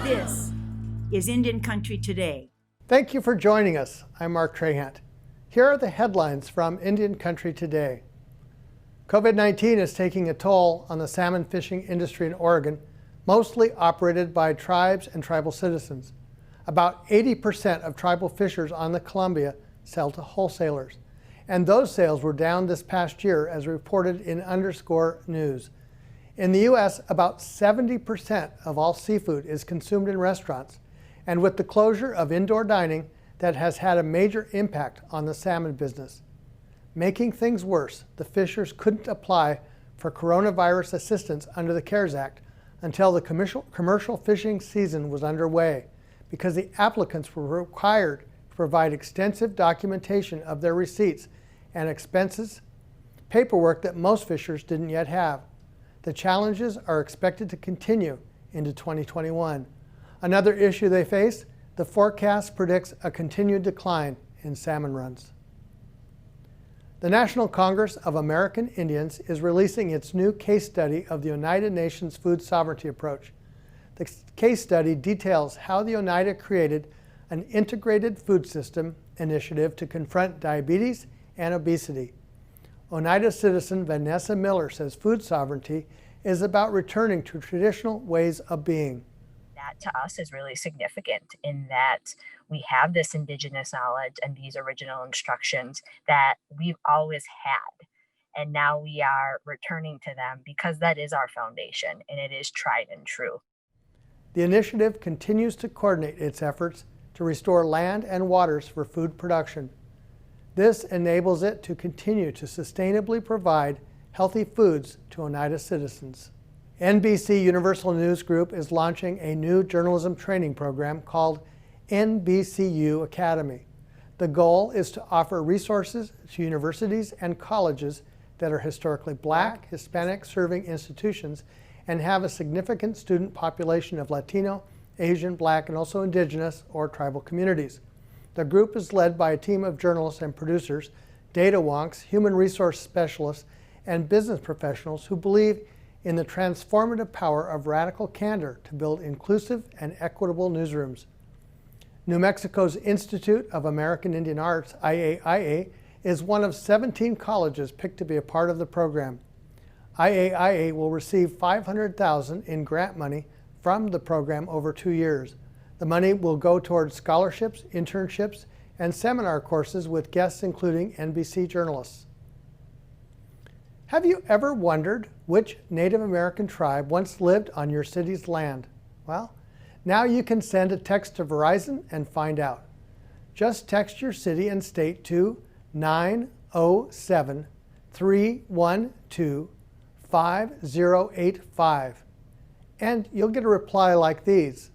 This is Indian Country Today. Thank you for joining us. I'm Mark Trahant. Here are the headlines from Indian Country Today. COVID-19 is taking a toll on the salmon fishing industry in Oregon, mostly operated by tribes and tribal citizens. About 80% of tribal fishers on the Columbia sell to wholesalers, and those sales were down this past year as reported in Underscore News. In the U.S., about 70% of all seafood is consumed in restaurants, and with the closure of indoor dining, that has had a major impact on the salmon business. Making things worse, the fishers couldn't apply for coronavirus assistance under the CARES Act until the commercial fishing season was underway, because the applicants were required to provide extensive documentation of their receipts and expenses, paperwork that most fishers didn't yet have. The challenges are expected to continue into 2021. Another issue they face, the forecast predicts a continued decline in salmon runs. The National Congress of American Indians is releasing its new case study of the United Nations food sovereignty approach. The case study details how the Oneida created an integrated food system initiative to confront diabetes and obesity. Oneida citizen Vanessa Miller says food sovereignty is about returning to traditional ways of being. That to us is really significant in that we have this indigenous knowledge and these original instructions that we've always had. And now we are returning to them because that is our foundation and it is tried and true. The initiative continues to coordinate its efforts to restore land and waters for food production. This enables it to continue to sustainably provide healthy foods to Oneida citizens. NBC Universal News Group is launching a new journalism training program called NBCU Academy. The goal is to offer resources to universities and colleges that are historically Black, Hispanic serving institutions and have a significant student population of Latino, Asian, Black, and also Indigenous or tribal communities. The group is led by a team of journalists and producers, data wonks, human resource specialists, and business professionals who believe in the transformative power of radical candor to build inclusive and equitable newsrooms. New Mexico's Institute of American Indian Arts, IAIA, is one of 17 colleges picked to be a part of the program. IAIA will receive $500,000 in grant money from the program over 2 years. The money will go towards scholarships, internships, and seminar courses with guests including NBC journalists. Have you ever wondered which Native American tribe once lived on your city's land? Well, now you can send a text to Verizon and find out. Just text your city and state to 907-312-5085, and you'll get a reply like these.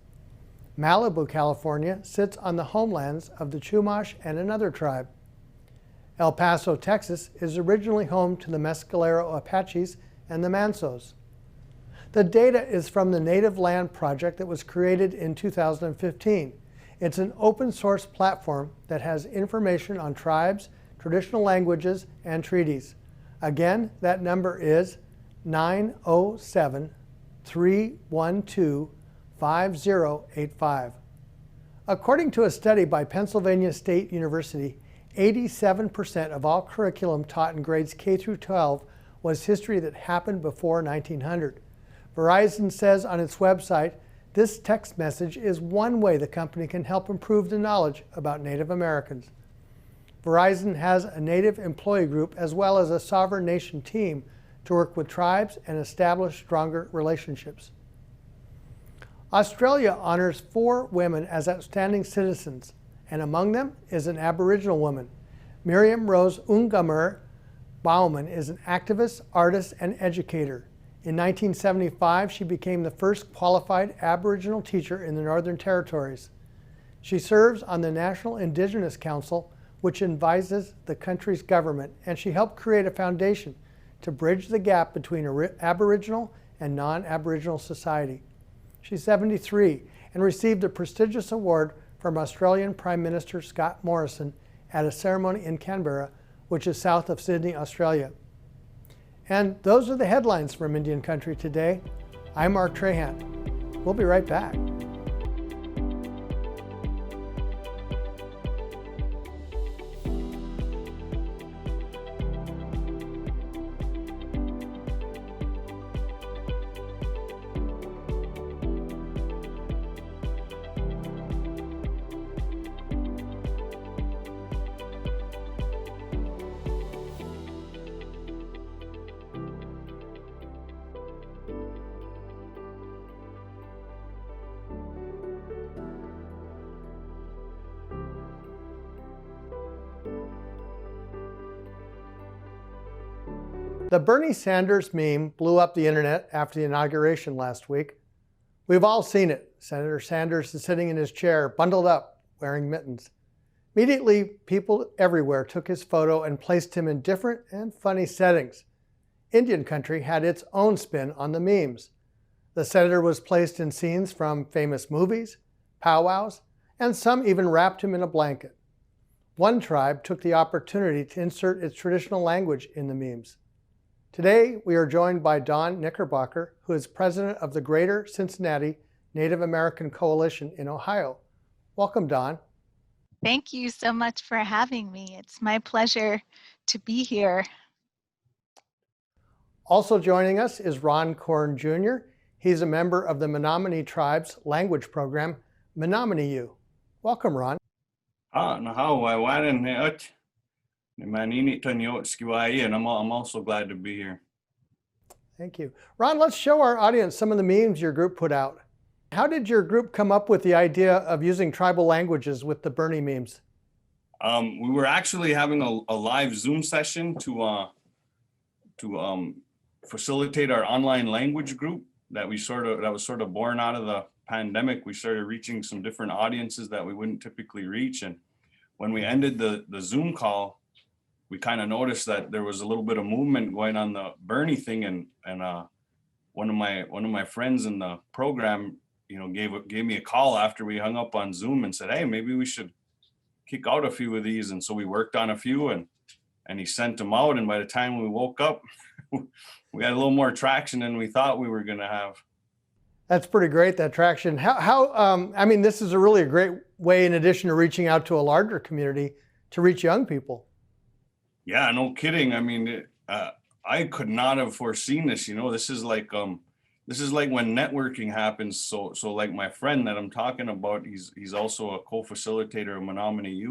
Malibu, California sits on the homelands of the Chumash and another tribe. El Paso, Texas is originally home to the Mescalero Apaches and the Mansos. The data is from the Native Land Project that was created in 2015. It's an open source platform that has information on tribes, traditional languages, and treaties. Again, that number is 907-312-5085. According to a study by Pennsylvania State University, 87% of all curriculum taught in grades K through 12 was history that happened before 1900. Verizon says on its website, this text message is one way the company can help improve the knowledge about Native Americans. Verizon has a Native employee group as well as a sovereign nation team to work with tribes and establish stronger relationships. Australia honors 4 women as outstanding citizens, and among them is an Aboriginal woman. Miriam Rose Ungamur Bauman is an activist, artist, and educator. In 1975, she became the first qualified Aboriginal teacher in the Northern Territories. She serves on the National Indigenous Council, which advises the country's government, and she helped create a foundation to bridge the gap between Aboriginal and non-Aboriginal society. She's 73 and received a prestigious award from Australian Prime Minister Scott Morrison at a ceremony in Canberra, which is south of Sydney, Australia. And those are the headlines from Indian Country Today. I'm Mark Trahant. We'll be right back. The Bernie Sanders meme blew up the internet after the inauguration last week. We've all seen it. Senator Sanders is sitting in his chair, bundled up, wearing mittens. Immediately, people everywhere took his photo and placed him in different and funny settings. Indian country had its own spin on the memes. The senator was placed in scenes from famous movies, powwows, and some even wrapped him in a blanket. One tribe took the opportunity to insert its traditional language in the memes. Today, we are joined by Dawn Knickerbocker, who is president of the Greater Cincinnati Native American Coalition in Ohio. Welcome, Dawn. Thank you so much for having me. It's my pleasure to be here. Also joining us is Ron Korn Jr. He's a member of the Menominee tribe's language program, Menominee. Welcome, Ron. And I'm also glad to be here. Thank you. Ron, let's show our audience some of the memes your group put out. How did your group come up with the idea of using tribal languages with the Bernie memes? We were actually having a live Zoom session to facilitate our online language group that was sort of born out of the pandemic. We started reaching some different audiences that we wouldn't typically reach, and when we ended the Zoom call, we kind of noticed that there was a little bit of movement going on the Bernie thing, and one of my friends in the program, gave me a call after we hung up on Zoom and said, "Hey, maybe we should kick out a few of these." And so we worked on a few, and he sent them out. And by the time we woke up, we had a little more traction than we thought we were going to have. That's pretty great, that traction. I mean, this is a really great way, in addition to reaching out to a larger community, to reach young people. Yeah, no kidding. I mean, I could not have foreseen this. This is like when networking happens. So like my friend that I'm talking about, he's also a co-facilitator of Menominee.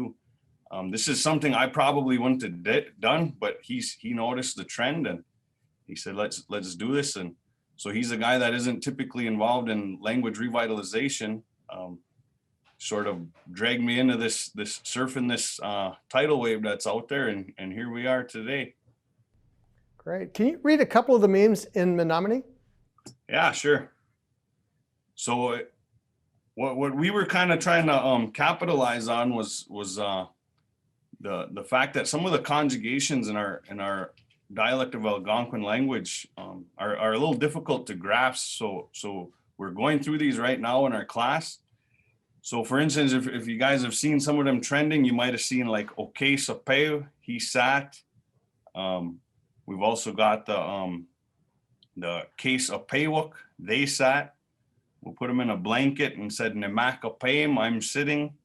This is something I probably wouldn't have done, but he noticed the trend and he said, let's do this. And so he's a guy that isn't typically involved in language revitalization. Sort of dragged me into this surfing this tidal wave that's out there, and here we are today. Great. Can you read a couple of the memes in Menominee? Yeah, sure. So what we were kind of trying to capitalize on was the fact that some of the conjugations in our dialect of Algonquin language are a little difficult to grasp. So we're going through these right now in our class. So for instance, if you guys have seen some of them trending, you might have seen like "Okay Sapeo," he sat. We've also got the case of Paywok, they sat. We'll put them in a blanket and said "Nemakapayim," I'm sitting.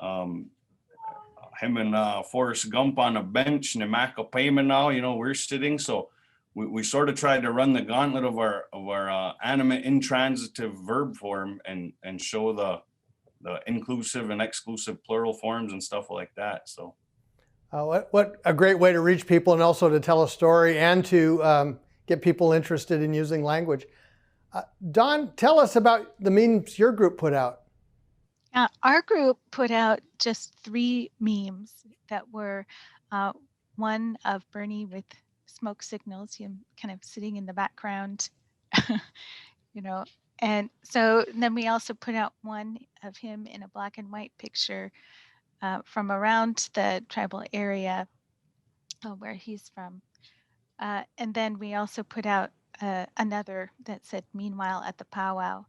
Him and Forrest Gump on a bench, "Nemakapayim," now, we're sitting. So we sort of tried to run the gauntlet of our animate intransitive verb form and show the inclusive and exclusive plural forms and stuff like that. So what a great way to reach people, and also to tell a story and to get people interested in using language. Dawn, tell us about the memes your group put out. Our group put out just 3 memes that were one of Bernie with smoke signals, him kind of sitting in the background, And so then we also put out one of him in a black and white picture from around the tribal area where he's from. And then we also put out another that said, "Meanwhile at the powwow."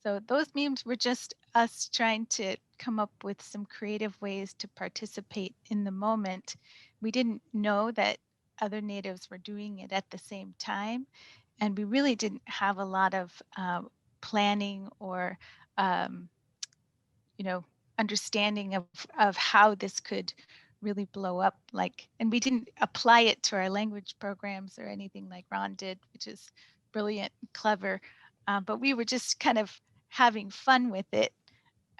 So those memes were just us trying to come up with some creative ways to participate in the moment. We didn't know that other natives were doing it at the same time. And we really didn't have a lot of planning or, understanding of how this could really blow up. And we didn't apply it to our language programs or anything like Ron did, which is brilliant, clever. But we were just kind of having fun with it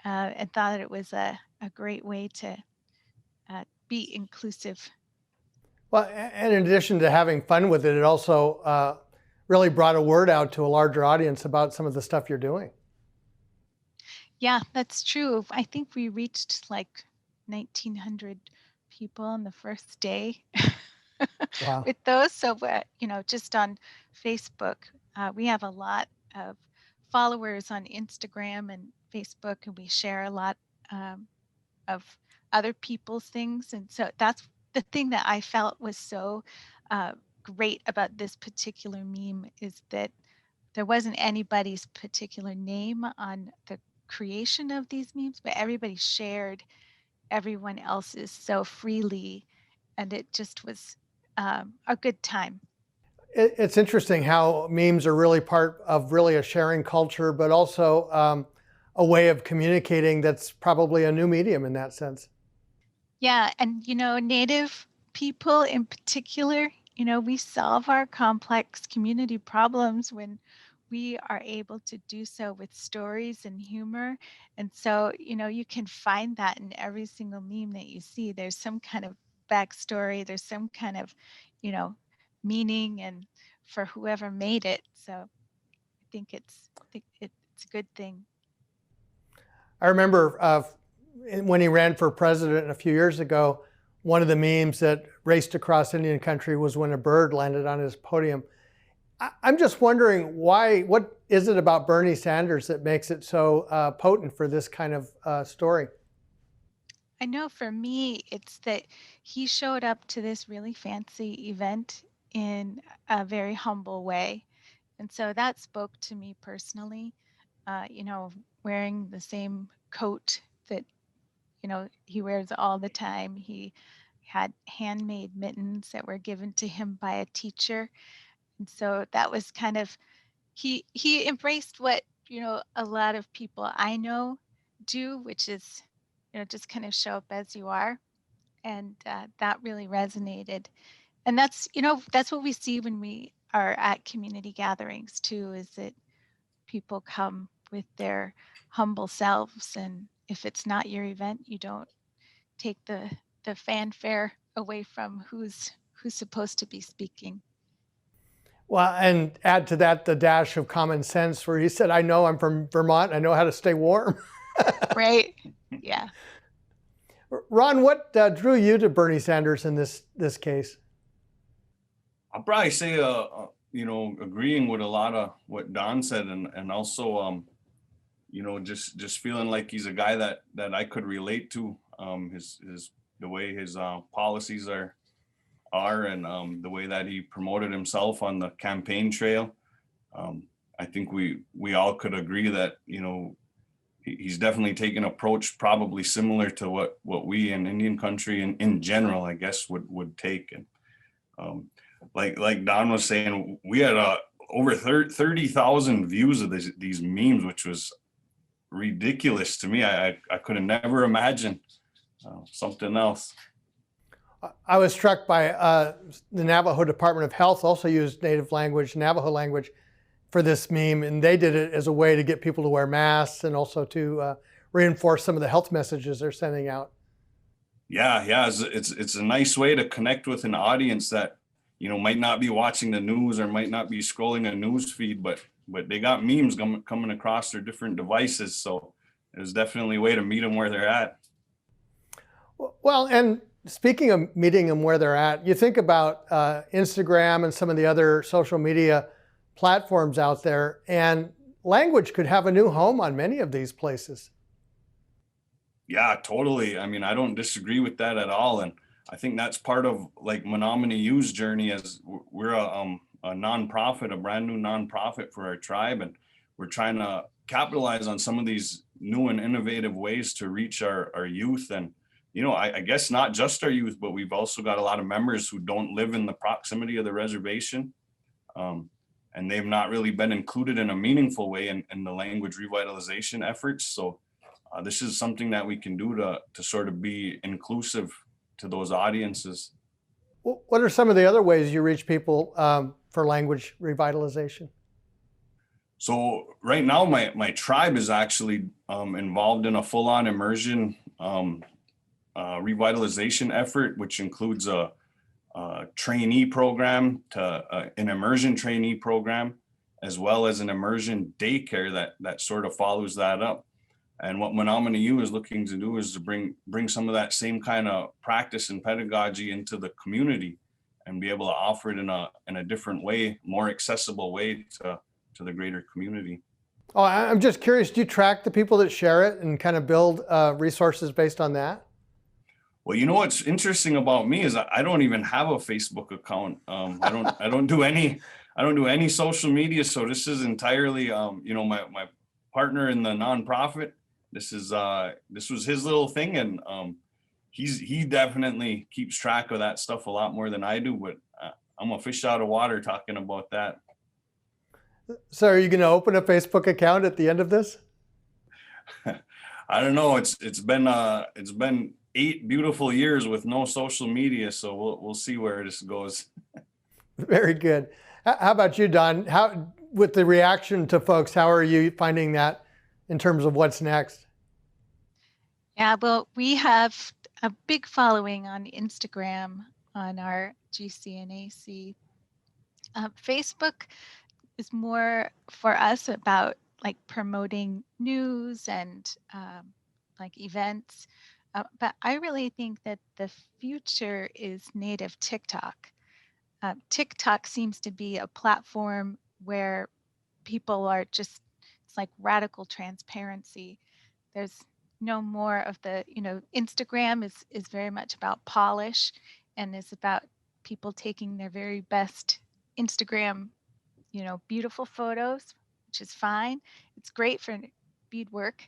and thought it was a great way to be inclusive. Well, and in addition to having fun with it, it also really brought a word out to a larger audience about some of the stuff you're doing. Yeah, that's true. I think we reached like 1,900 people on the first day. Wow. with those. So, just on Facebook, we have a lot of followers on Instagram and Facebook, and we share a lot of other people's things. And so that's the thing that I felt was so uh, great about this particular meme, is that there wasn't anybody's particular name on the creation of these memes, but everybody shared everyone else's so freely, and it just was a good time. It's interesting how memes are really part of really a sharing culture, but also a way of communicating that's probably a new medium in that sense. Yeah, and Native people in particular, we solve our complex community problems when we are able to do so with stories and humor. And so, you can find that in every single meme that you see. There's some kind of backstory, there's some kind of, you know, meaning, and for whoever made it. So I think it's a good thing. I remember when he ran for president a few years ago, one of the memes that raced across Indian country was when a bird landed on his podium. I'm just wondering what is it about Bernie Sanders that makes it so potent for this kind of story? I know for me, it's that he showed up to this really fancy event in a very humble way. And so that spoke to me personally. Wearing the same coat that, he wears all the time. He had handmade mittens that were given to him by a teacher. And so that was kind of, he embraced what, a lot of people I know do, which is, just kind of show up as you are. And that really resonated. And that's what we see when we are at community gatherings too, is that people come with their humble selves. And if it's not your event, you don't take the fanfare away from who's supposed to be speaking. Well, and add to that the dash of common sense where he said, I know I'm from Vermont, I know how to stay warm. Right. Yeah. Ron, what drew you to Bernie Sanders in this case? I'll probably say, agreeing with a lot of what Don said, and also, just feeling like he's a guy that I could relate to. The way his policies are, and the way that he promoted himself on the campaign trail. I think we all could agree that he's definitely taken an approach probably similar to what we in Indian country and in general, I guess, would take. And like Don was saying, we had over 30,000 views of these memes, which was ridiculous to me. I could have never imagined something else. I was struck by the Navajo Department of Health also used native language, Navajo language, for this meme, and they did it as a way to get people to wear masks and also to reinforce some of the health messages they're sending out. Yeah, it's a nice way to connect with an audience that might not be watching the news or might not be scrolling a news feed, but they got memes coming across their different devices. So it was definitely a way to meet them where they're at. Well, and speaking of meeting them where they're at, you think about Instagram and some of the other social media platforms out there, and language could have a new home on many of these places. Yeah, totally. I mean, I don't disagree with that at all. And I think that's part of like Menominee U's journey, as we're a nonprofit, a brand new nonprofit for our tribe. And we're trying to capitalize on some of these new and innovative ways to reach our youth. And, I guess not just our youth, but we've also got a lot of members who don't live in the proximity of the reservation. And they've not really been included in a meaningful way in the language revitalization efforts. So this is something that we can do to sort of be inclusive to those audiences. What are some of the other ways you reach people for language revitalization? So right now, my tribe is actually involved in a full-on immersion revitalization effort, which includes a trainee program to an immersion trainee program, as well as an immersion daycare that sort of follows that up. And what Menominee U is looking to do is to bring some of that same kind of practice and pedagogy into the community and be able to offer it in a different way, more accessible way to the greater community. Oh, I'm just curious, do you track the people that share it and kind of build resources based on that? Well, you know what's interesting about me is I don't even have a Facebook account. I don't do any social media. So this is entirely, my partner in the nonprofit. This was his little thing, and he definitely keeps track of that stuff a lot more than I do. But I'm a fish out of water talking about that. So are you going to open a Facebook account at the end of this? I don't know. It's been 8 beautiful years with no social media, so we'll see where this goes. Very good. How about you, Don? How, with the reaction to folks, how are you finding that in terms of what's next? Yeah, well, we have a big following on Instagram on our GCNAC. Facebook is more for us about like promoting news and like events. But I really think that the future is native TikTok. TikTok seems to be a platform where people are just, it's like radical transparency. There's no more of the, Instagram is very much about polish and is about people taking their very best Instagram, beautiful photos, which is fine. It's great for beadwork.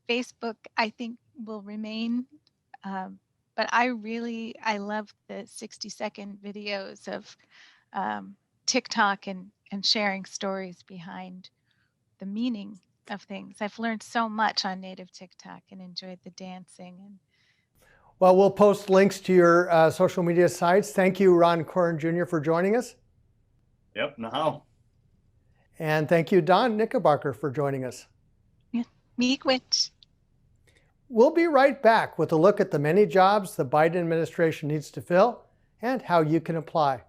Facebook, I think, will remain. But I love the 60-second videos of TikTok and sharing stories behind the meaning of things. I've learned so much on native TikTok and enjoyed the dancing. Well, we'll post links to your social media sites. Thank you, Ron Corrin Jr., for joining us. Yep, now. And thank you, Don Knickerbocker, for joining us. Yeah, miigwech. We'll be right back with a look at the many jobs the Biden administration needs to fill and how you can apply.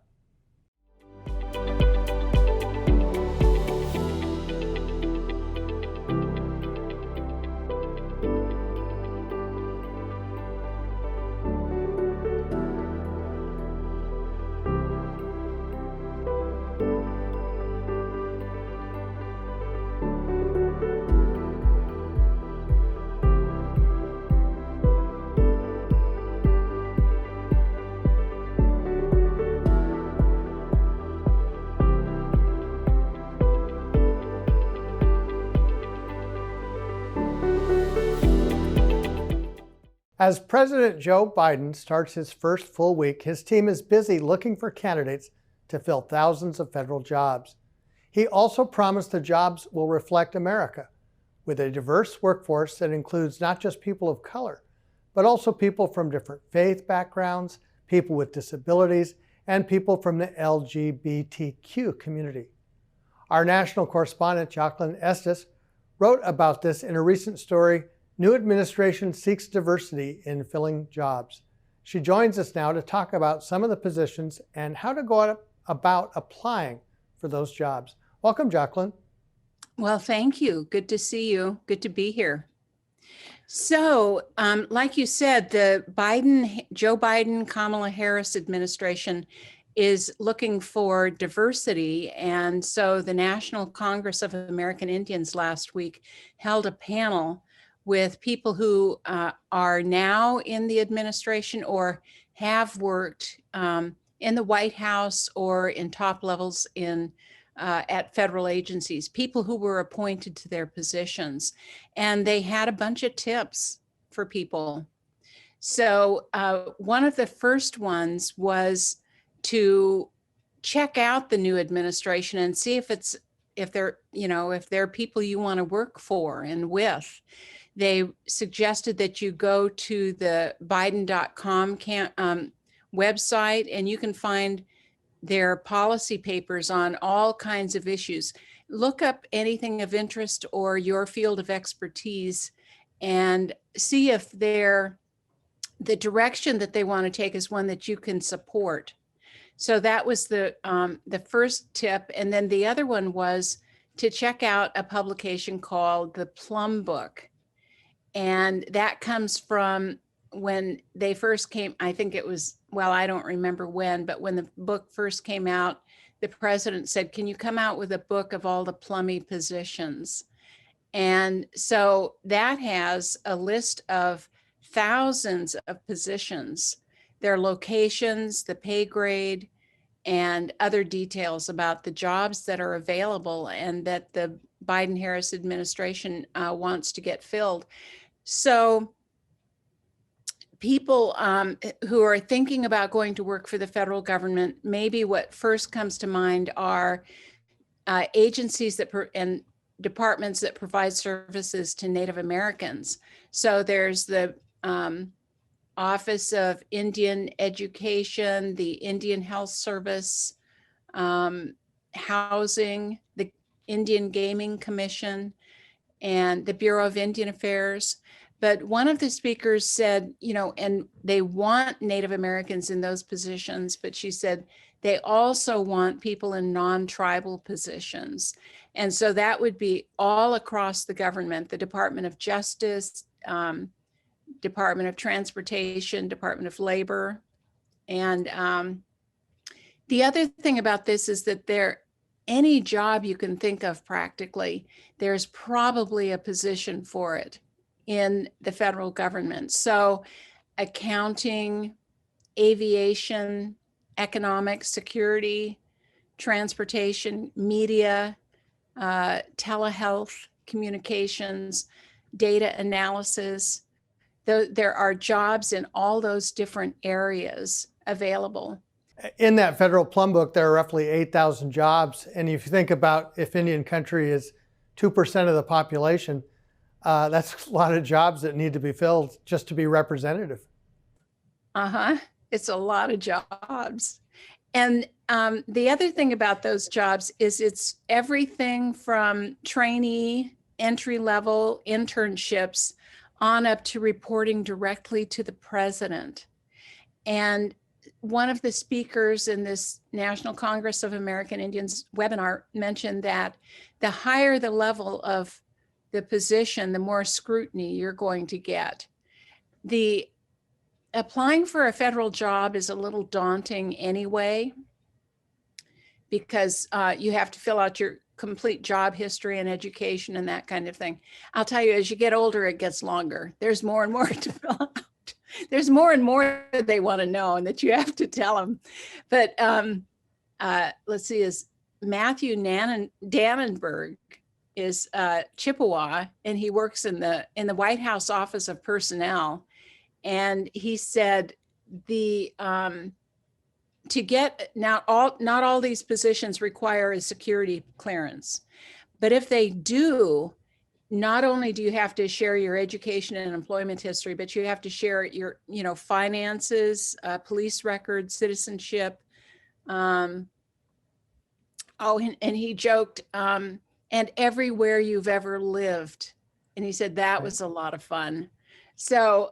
As President Joe Biden starts his first full week, his team is busy looking for candidates to fill thousands of federal jobs. He also promised the jobs will reflect America, with a diverse workforce that includes not just people of color, but also people from different faith backgrounds, people with disabilities, and people from the LGBTQ community. Our national correspondent, Jacqueline Estes, wrote about this in a recent story, New Administration Seeks Diversity in Filling Jobs. She joins us now to talk about some of the positions and how to go about applying for those jobs. Welcome, Jacqueline. Well, thank you. Good to see you. Good to be here. So, like you said, the Joe Biden, Kamala Harris administration is looking for diversity. And so the National Congress of American Indians last week held a panel with people who are now in the administration or have worked in the White House or in top levels at federal agencies, people who were appointed to their positions. And they had a bunch of tips for people. So one of the first ones was to check out the new administration and see if they're people you want to work for and with. They suggested that you go to the Biden.com website and you can find their policy papers on all kinds of issues. Look up anything of interest or your field of expertise and see if the direction that they want to take is one that you can support. So that was the first tip. And then the other one was to check out a publication called The Plum Book. And that comes from when they first came, I think it was, well, I don't remember when, but when the book first came out, the president said, can you come out with a book of all the plummy positions? And so that has a list of thousands of positions, their locations, the pay grade, and other details about the jobs that are available and that the Biden-Harris administration wants to get filled. So people who are thinking about going to work for the federal government, maybe what first comes to mind are agencies that and departments that provide services to Native Americans. So there's the Office of Indian Education, the Indian Health Service, Housing, the Indian Gaming Commission, and the Bureau of Indian Affairs. But one of the speakers said, you know, and they want Native Americans in those positions, but she said they also want people in non-tribal positions. And so that would be all across the government, the Department of Justice, Department of Transportation, Department of Labor. And the other thing about this is that any job you can think of practically, there's probably a position for it in the federal government. So accounting, aviation, economics, security, transportation, media, telehealth, communications, data analysis. There are jobs in all those different areas available. In that federal plum book, there are roughly 8,000 jobs. And if you think about if Indian country is 2% of the population, that's a lot of jobs that need to be filled just to be representative. It's a lot of jobs. And the other thing about those jobs is it's everything from trainee, entry-level internships on up to reporting directly to the president. And one of the speakers in this National Congress of American Indians webinar mentioned that the higher the level of the position, the more scrutiny you're going to get. Applying for a federal job is a little daunting anyway, because you have to fill out your complete job history and education and that kind of thing. I'll tell you, as you get older, it gets longer. There's more and more to fill out. There's more and more that they want to know and that you have to tell them. But let's see, is Matthew Dannenberg is Chippewa, and he works in the White House Office of Personnel. And he said to get not all these positions require a security clearance, but if they do, not only do you have to share your education and employment history, but you have to share your, finances, police records, citizenship. And he joked, and everywhere you've ever lived. And he said that was a lot of fun. So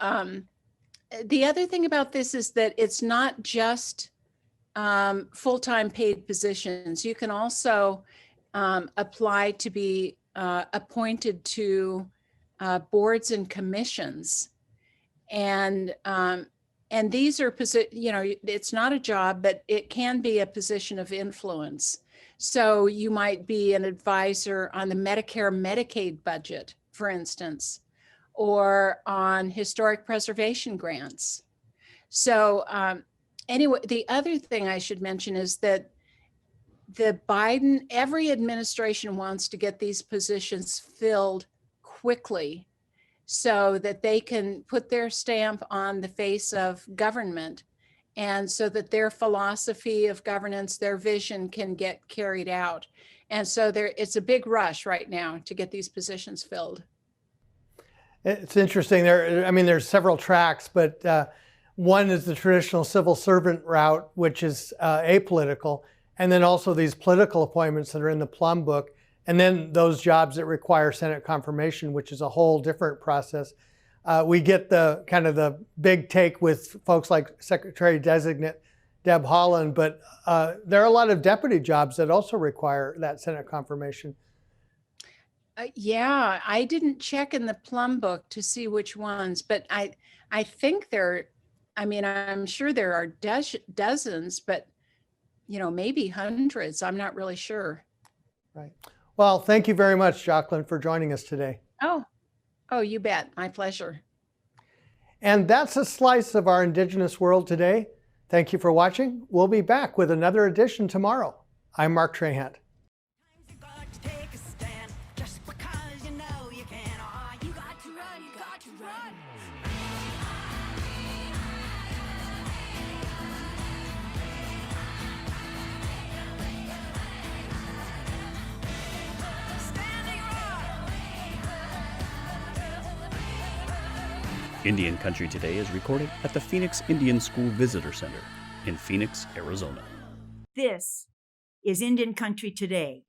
the other thing about this is that it's not just full-time paid positions. You can also apply to be appointed to boards and commissions. And these are, it's not a job, but it can be a position of influence. So you might be an advisor on the Medicare, Medicaid budget, for instance, or on historic preservation grants. So anyway, the other thing I should mention is that every administration wants to get these positions filled quickly so that they can put their stamp on the face of government, and so that their philosophy of governance, their vision can get carried out. And so it's a big rush right now to get these positions filled. It's interesting. There's several tracks, but one is the traditional civil servant route, which is apolitical, and then also these political appointments that are in the Plum book, and then those jobs that require Senate confirmation, which is a whole different process. We get the kind of the big take with folks like Secretary-designate Deb Haaland, but there are a lot of deputy jobs that also require that Senate confirmation. Yeah, I didn't check in the Plum book to see which ones, but I think I'm sure there are dozens, but maybe hundreds. I'm not really sure. Right. Well, thank you very much, Jacqueline, for joining us today. Oh, you bet. My pleasure. And that's a slice of our Indigenous world today. Thank you for watching. We'll be back with another edition tomorrow. I'm Mark Trahant. Indian Country Today is recorded at the Phoenix Indian School Visitor Center in Phoenix, Arizona. This is Indian Country Today.